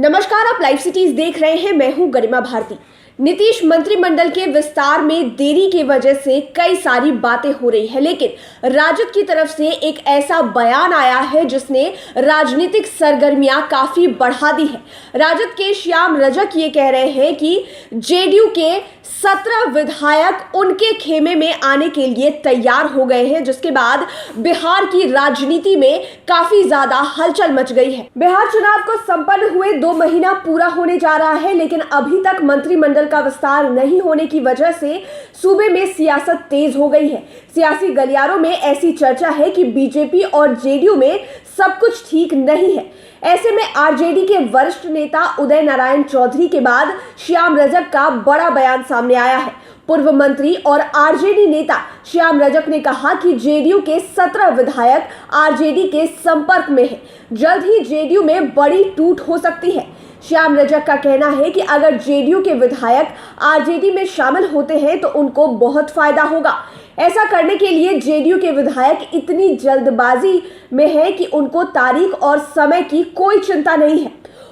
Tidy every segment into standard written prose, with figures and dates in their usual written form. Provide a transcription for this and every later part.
नमस्कार, आप live cities देख रहे हैं। मैं हूं गरिमा भारती। नीतीश मंत्रिमंडल के विस्तार में देरी की वजह से कई सारी बातें हो रही है, लेकिन राजद की तरफ से एक ऐसा बयान आया है जिसने राजनीतिक सरगर्मियां काफी बढ़ा दी है। राजद के श्याम रजक ये कह रहे हैं कि जेडीयू के 17 विधायक उनके खेमे में आने के लिए तैयार हो गए हैं, जिसके बाद बिहार की राजनीति में काफी ज्यादा हलचल मच गई है। बिहार चुनाव को संपन्न हुए 2 महीना पूरा होने जा रहा है, लेकिन अभी तक मंत्रिमंडल का विस्तार नहीं होने की वजह से सूबे में सियासत तेज हो गई है। सियासी गलियारों में ऐसी चर्चा है कि बीजेपी और जेडीयू में सब कुछ ठीक नहीं है। ऐसे में आरजेडी के वरिष्ठ नेता उदय नारायण चौधरी के बाद श्याम रजक का बड़ा बयान सामने आया है। पूर्व मंत्री और आरजेडी नेता श्याम रजक ने कहा कि जेडीयू के 17 विधायक आरजेडी के संपर्क में हैं। जल्द ही जेडीयू में बड़ी टूट हो सकती है। श्याम रजक का कहना है कि अगर जेडीयू के विधायक आरजेडी में शामिल होते हैं तो उनको बहुत फायदा होगा। ऐसा करने के लिए जेडीयू के विधायक इतनी जल्दबाजी में है कि उनको तारीख और समय की कोई चिंता नहीं है।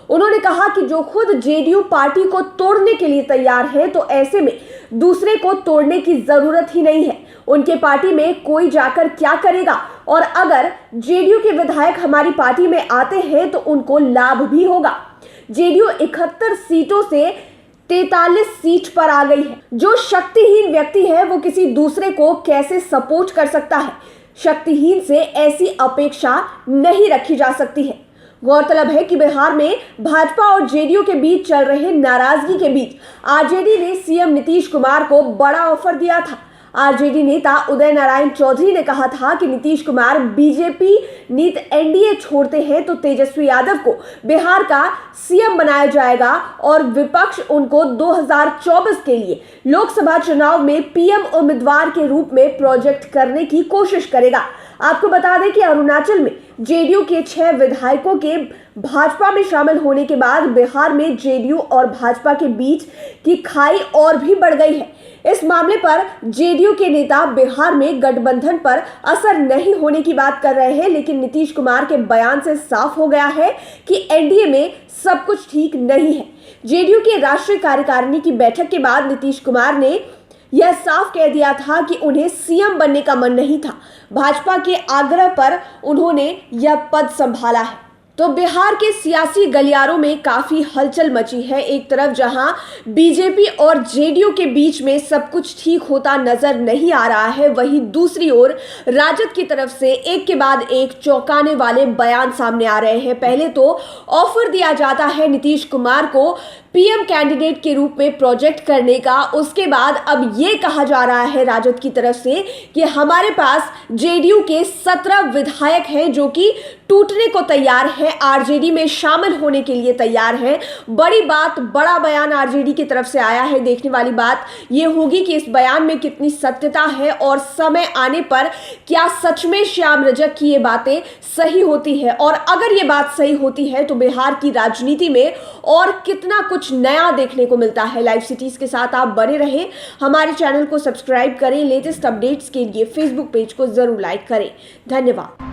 उन्होंने कहा कि जो खुद जेडीयू पार्टी को तोड़ने के लिए तैयार है, तो ऐसे में दूसरे को तोड़ने की जरूरत ही नहीं है। उनके पार्टी में कोई जाकर क्या करेगा, और अगर जेडीयू के विधायक हमारी पार्टी में आते हैं तो उनको लाभ भी होगा। जेडीयू 71 सीटों से 43 सीट पर आ गई है। जो शक्तिहीन व्यक्ति है वो किसी दूसरे को कैसे सपोर्ट कर सकता है? शक्तिहीन से ऐसी अपेक्षा नहीं रखी जा सकती है। गौरतलब है कि बिहार में भाजपा और जेडीयू के बीच चल रहे नाराजगी के बीच आरजेडी ने सीएम नीतीश कुमार को बड़ा ऑफर दिया था। आरजेडी नेता उदय नारायण चौधरी ने कहा था कि नीतीश कुमार बीजेपी नीत एनडीए छोड़ते हैं तो तेजस्वी यादव को बिहार का सीएम बनाया जाएगा और विपक्ष उनको 2024 के लिए लोकसभा चुनाव में पीएम उम्मीदवार के रूप में प्रोजेक्ट करने की कोशिश करेगा। आपको बता दें कि अरुणाचल में जेडीयू के 6 विधायकों के भाजपा में शामिल होने के बाद बिहार में जेडीयू और भाजपा के बीच की खाई और भी बढ़ गई है। इस मामले पर जेडीयू के नेता बिहार में गठबंधन पर असर नहीं होने की बात कर रहे हैं, लेकिन नीतीश कुमार के बयान से साफ हो गया है कि एनडीए में सब कुछ ठीक नहीं है। जेडीयू की राष्ट्रीय कार्यकारिणी की बैठक के बाद नीतीश कुमार ने यह साफ कह दिया था कि उन्हें सीएम बनने का मन नहीं था। भाजपा के आग्रह पर उन्होंने यह पद संभाला है। तो बिहार के सियासी गलियारों में काफी हलचल मची है। एक तरफ जहां बीजेपी और जेडीयू के बीच में सब कुछ ठीक होता नजर नहीं आ रहा है, वहीं दूसरी ओर राजद की तरफ से एक के बाद एक चौंकाने वाले बयान सामने आ रहे हैं। पहले तो ऑफर दिया जाता है नीतीश कुमार को पीएम कैंडिडेट के रूप में प्रोजेक्ट करने का, उसके बाद अब ये कहा जा रहा है राजद की तरफ से कि हमारे पास जेडीयू के 17 विधायक हैं जो कि टूटने को तैयार है, आरजेडी में शामिल होने के लिए तैयार हैं। बड़ी बात, बड़ा बयान आरजेडी की तरफ से आया है। देखने वाली बात ये होगी कि इस बयान में कितनी सत्यता है और समय आने पर क्या सच में श्याम रजक की ये बातें सही होती है। और अगर ये बात सही होती है तो बिहार की राजनीति में और कितना कुछ नया देखने को मिलता है। लाइव सिटीज के साथ आप बने रहें, हमारे चैनल को सब्सक्राइब करें, लेटेस्ट अपडेट्स के लिए फेसबुक पेज को जरूर लाइक करें। धन्यवाद।